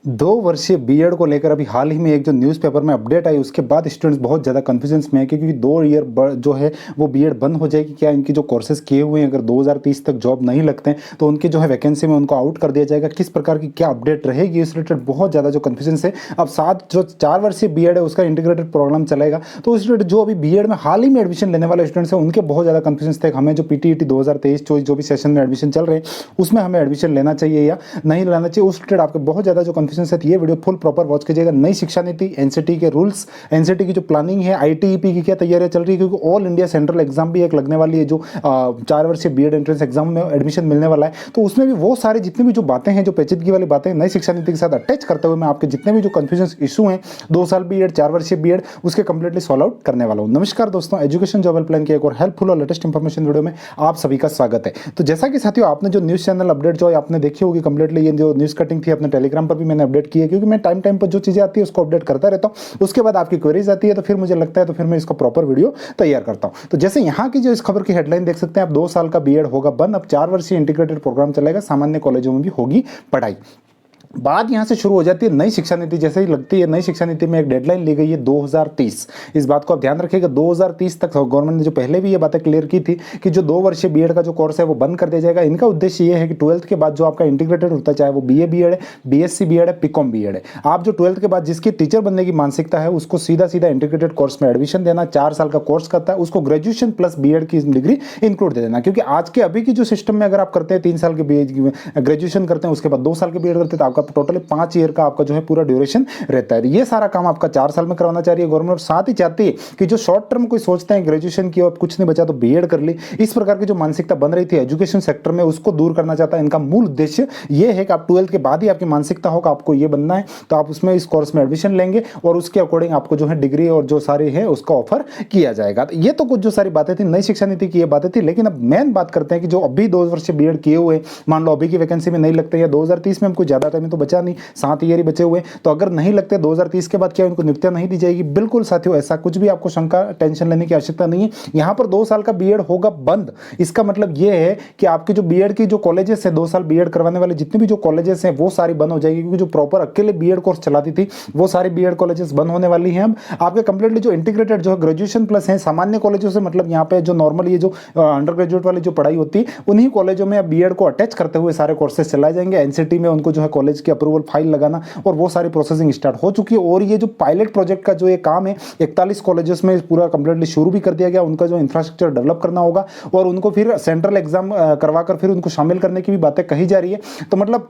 2 वर्षीय बीएड को लेकर अभी हाल ही में एक जो न्यूज़पेपर में अपडेट आई उसके बाद स्टूडेंट्स बहुत ज़्यादा कन्फ्यूजन्स में है क्योंकि 2 ईयर जो है वो बीएड बंद हो जाएगी। क्या इनकी जो कोर्सेज किए हुए हैं अगर 2030 तक जॉब नहीं लगते हैं तो उनकी जो है वैकेंसी में उनको आउट कर दिया जाएगा। किस प्रकार की क्या अपडेट रहेगी इस रिलेटेड बहुत ज़्यादा जो कन्फ्यूजन्स है। अब साथ जो 4 वर्षीय बीएड है उसका इंटीग्रेटेड प्रोग्राम चलेगा तो उस रिलेटेड जो अभी बीएड में हाल ही में एडमिशन लेने वाले स्टूडेंट्स हैं उनके बहुत ज़्यादा कन्फ्यूजन्स थे। हमें जो पीटीईटी 2023-24 जो भी सेशन में एडमिशन चल रहे हैं उसमें हमें एडमिशन लेना चाहिए या नहीं लेना चाहिए, उस रिलेटेड आपके बहुत ज़्यादा जो कन्फ्यूजन है। ये वीडियो फुल प्रॉपर वॉच कीजिएगा। नई शिक्षा नीति, एनसीटी के रूल्स, एनसीटी की जो प्लानिंग है, आईटीईपी की क्या तैयारियां चल रही है क्योंकि ऑल इंडिया सेंट्रल एग्जाम भी एक लगने वाली है जो 4 वर्षीय बीएड एंट्रेंस एग्जाम में एडमिशन मिलने वाला है। तो उसमें भी वो सारी जितनी भी जो बातें हैं, जो पेचीदगी वाली बातें नई शिक्षा नीति के साथ अटैच करते हुए मैं आपके जितने भी जो कन्फ्यूजन इशू हैं 2 साल बीएड 4 वर्षीय बीएड उसके कंप्लीटली सॉल्व आउट करने वाला हूँ। नमस्कार दोस्तों, एजुकेशन जॉब हेल्पलाइन की एक और हेल्पफुल और लेटेस्ट इंफॉर्मेशन वीडियो में आप सभी का स्वागत है। तो जैसा कि साथियों आपने जो न्यूज़ चैनल अपडेट जो आपने देखी होगी कंप्लीटली, ये जो न्यूज़ कटिंग थी अपने टेलीग्राम पर भी मैंने अपडेट की है क्योंकि मैं टाइम टाइम पर जो चीज़ें आती है उसको अपडेट करता रहता हूँ। उसके बाद आपकी क्वेरीज आती है तो फिर मुझे लगता है तो फिर मैं इसका प्रॉपर वीडियो तैयार करता हूँ। तो जैसे यहाँ की जो इस खबर की हेडलाइन देख सकते हैं आप, 2 साल का बीएड होगा बंद, अब 4 वर्षीय इंटीग्रेटेड प्रोग्राम चलेगा, सामान्य कॉलेजों में भी होगी पढ़ाई। बात यहां से शुरू हो जाती है नई शिक्षा नीति जैसे ही लगती है। नई शिक्षा नीति में एक डेडलाइन ली गई है 2030। इस बात को आप ध्यान रखिएगा, 2030 तक गवर्नमेंट ने जो पहले भी ये बातें क्लियर की थी कि जो 2 वर्षीय बीएड का जो कोर्स है वो बंद कर दिया जाएगा। इनका उद्देश्य ये है कि 12th के बाद जो आपका इंटीग्रेटेड होता है, चाहे वो बीए बीएड है, बीएससी बीएड है, बीकॉम बीएड है, आप जो 12th के बाद जिसकी टीचर बनने की मानसिकता है उसको सीधा सीधा इंटीग्रेटेड कोर्स में एडमिशन देना। 4 साल का कोर्स करता है, उसको ग्रेजुएशन प्लस बीएड की डिग्री इंक्लूड दे देना। क्योंकि आज के अभी की जो सिस्टम में अगर आप करते हैं 3 साल के ग्रेजुएशन करते हैं उसके बाद 2 साल के बीएड करते हैं तो आपका टोटली 5 ईयर का आपका जो है पूरा ड्यूरेशन रहता है। ये सारा काम आपका 4 साल में करवाना चाह रही है गवर्नमेंट और साथ ही चाहती है कि जो शॉर्ट टर्म कोई सोचते हैं ग्रेजुएशन की और कुछ नहीं बचा तो बीएड कर ली, इस प्रकार की जो मानसिकता बन रही थी एजुकेशन सेक्टर में उसको दूर करना चाहता है। इनका मूल उद्देश्य ये है कि आप 12th के बाद ही आपकी मानसिकता होगा आपको ये बनना है तो आप उसमें इस कोर्स में एडमिशन लेंगे और उसके अकॉर्डिंग आपको जो है डिग्री और जो सारी है उसका ऑफर किया जाएगा। तो ये तो कुछ जो सारी बातें थी नई शिक्षा नीति की ये बातें थी, लेकिन अब मेन बात करते हैं कि जो अभी 2 वर्ष बीएड किए हुए, मान लो अभी की वैकेंसी में नहीं लगते या 2030 में हमको ज्यादा टाइम तो बचा नहीं, 7 ईयर ही बचे हुए, तो अगर नहीं लगते 2030 के बाद क्या उनको नियुक्तियां नहीं दी जाएगी? बिल्कुल साथियों, ऐसा कुछ भी आपको शंका टेंशन लेने की आवश्यकता नहीं है। यहां पर 2 साल का बीएड होगा बंद, इसका मतलब यह है कि आपकी जो बीएड की जो कॉलेजेस है 2 साल बीएड करवाने वाले जितने भी जो कॉलेजेस हैं वो सारी बंद हो जाएगी क्योंकि जो प्रॉपर अकेले बीएड कोर्स चलाती थी वो सारी बीएड कॉलेजेस बंद होने वाली हैं। अब आपके कंप्लीटली जो इंटीग्रेटेड जो ग्रेजुएशन प्लस है सामान्य कॉलेजों से, मतलब यहाँ पे जो नॉर्मल ये जो अंडर ग्रेजुएट वाली जो पढ़ाई होती है उन्हीं कॉलेजों में बीएड को अटैच करते हुए सारे कोर्सेज चलाए जाएंगे। एनसीटी में उनको जो है कॉलेज की अप्रूवल फाइल लगाना और वो सारी प्रोसेसिंग स्टार्ट हो चुकी है। और ये जो पायलट प्रोजेक्ट का जो ये काम है 41 कॉलेजेस में पूरा कंप्लीटली शुरू भी कर दिया गया। उनका जो इंफ्रास्ट्रक्चर डेवलप करना होगा और उनको फिर सेंट्रल एग्जाम करवाकर फिर उनको शामिल करने की भी बातें कही जा रही है। तो मतलब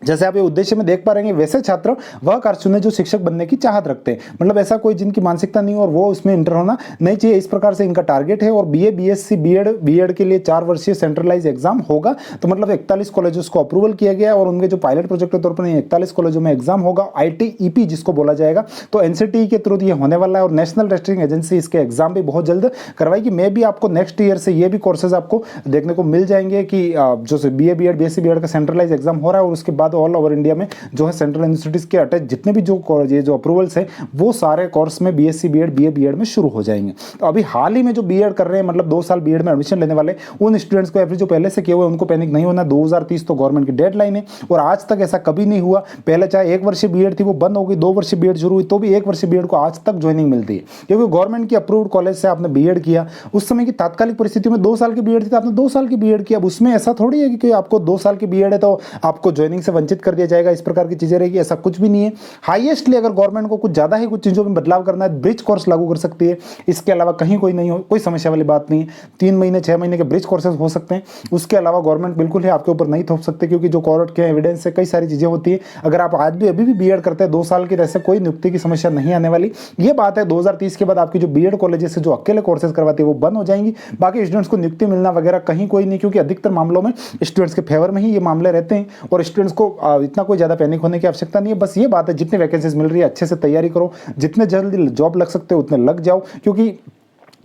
जैसे आप ये उद्देश्य में देख पा रहे हैं वैसे छात्र वह कार्य चुने जो शिक्षक बनने की चाहत रखते हैं, मतलब ऐसा कोई जिनकी मानसिकता नहीं और वो उसमें इंटर होना नहीं चाहिए, इस प्रकार से इनका टारगेट है। और बीए बीएससी बीएड के लिए 4 वर्षीय सेंट्रलाइज एग्जाम होगा। तो मतलब 41 कॉलेजों को अप्रूवल किया गया और उनके जो पायलट प्रोजेक्ट के तौर पर 41 कॉलेजों में एग्जाम होगा। आईटीईपी जिसको बोला जाएगा, तो एनसीटी के थ्रू ये होने वाला है और नेशनल टेस्टिंग एजेंसी इसके एग्जाम भी बहुत जल्द करवाएगी। मैं भी आपको नेक्स्ट ईयर से ये भी कोर्सेज आपको देखने को मिल जाएंगे कि जो बीए बीएड बीएससी बीएड का सेंट्रलाइज एग्जाम हो रहा है और उसके बाद ऑल ओवर इंडिया में जो है सेंट्रल यूनिवर्सिटीज के अटैच जितने भी जो अप्रूवल्स हैं वो सारे कोर्स में बीएससी बीएड बीए बीएड में शुरू हो जाएंगे। तो अभी हाल ही में जो बीएड कर रहे हैं, मतलब 2 साल बीएड में एडमिशन लेने वाले उन स्टूडेंट्स को एवरेज जो पहले से किए हुए उनको पैनिक नहीं होना। 2030 तो गवर्नमेंट की डेडलाइन है और आज तक ऐसा कभी नहीं हुआ। पहले चाहे 1 वर्षीय बीएड थी वो बंद हो गई, 2 वर्षीय बीएड शुरू हुई तो भी 1 वर्षीय बीएड को आज तक ज्वाइनिंग मिलती है क्योंकि गवर्नमेंट की अप्रूव्ड कॉलेज से आपने बीएड किया। उस समय की तात्कालिक परिस्थितियों में 2 साल की बीएड थी तो आपने 2 साल की बीएड किया। अब उसमें ऐसा थोड़ी है कि आपको 2 साल की बीएड है तो आपको ज्वाइनिंग से वंचित कर दिया जाएगा, इस प्रकार की चीजें रहेगी, ऐसा कुछ भी नहीं है। हाईएस्टली अगर गवर्नमेंट को कुछ ज्यादा ही कुछ चीजों में बदलाव करना है ब्रिज कोर्स लागू कर सकती है, इसके अलावा कहीं कोई नहीं हो, कोई समस्या वाली बात नहीं है। 3 महीने 6 महीने के ब्रिज कोर्सेज हो सकते हैं, उसके अलावा गवर्नमेंट बिल्कुल ही आपके ऊपर नहीं थोप सकते क्योंकि जो कोर्ट के एविडेंस से कई सारी चीजें होती है। अगर आप आज भी अभी भी बीएड करते हैं 2 साल की, ऐसे कोई नियुक्ति की समस्या नहीं आने वाली। ये बात है 2030 के बाद आपकी जो बीएड कॉलेजेस से जो अकेले कोर्सेज करवाती है वो बंद हो जाएंगी। बाकी स्टूडेंट्स को नियुक्ति मिलना वगैरह कहीं कोई नहीं, क्योंकि अधिकतर मामलों में स्टूडेंट्स के फेवर में ही ये मामले रहते हैं और स्टूडेंट्स को इतना कोई ज्यादा पैनिक होने की आवश्यकता नहीं है। बस ये बात है जितनी वैकेंसीज मिल रही है अच्छे से तैयारी करो, जितने जल्दी जॉब लग सकते हो उतने लग जाओ क्योंकि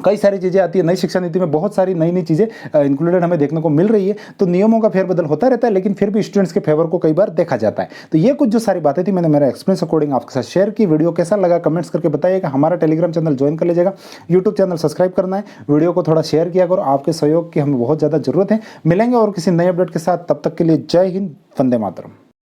कई सारी चीज़ें आती है। नई शिक्षा नीति में बहुत सारी नई नई चीज़ें इंक्लूडेड हमें देखने को मिल रही है। तो नियमों का फेरबदल होता रहता है लेकिन फिर भी स्टूडेंट्स के फेवर को कई बार देखा जाता है। तो ये कुछ जो सारी बातें थी मैंने मेरा एक्सपीरियंस अकॉर्डिंग आपके साथ शेयर की। वीडियो कैसा लगा कमेंट्स करके बताइएगा। हमारा टेलीग्राम चैनल ज्वाइन कर लीजिएगा, यूट्यूब चैनल सब्सक्राइब करना है, वीडियो को थोड़ा शेयर किया करो, आपके सहयोग की हमें बहुत ज़्यादा जरूरत है। मिलेंगे और किसी नए अपडेट के साथ, तब तक के लिए जय हिंद, वंदे मातरम।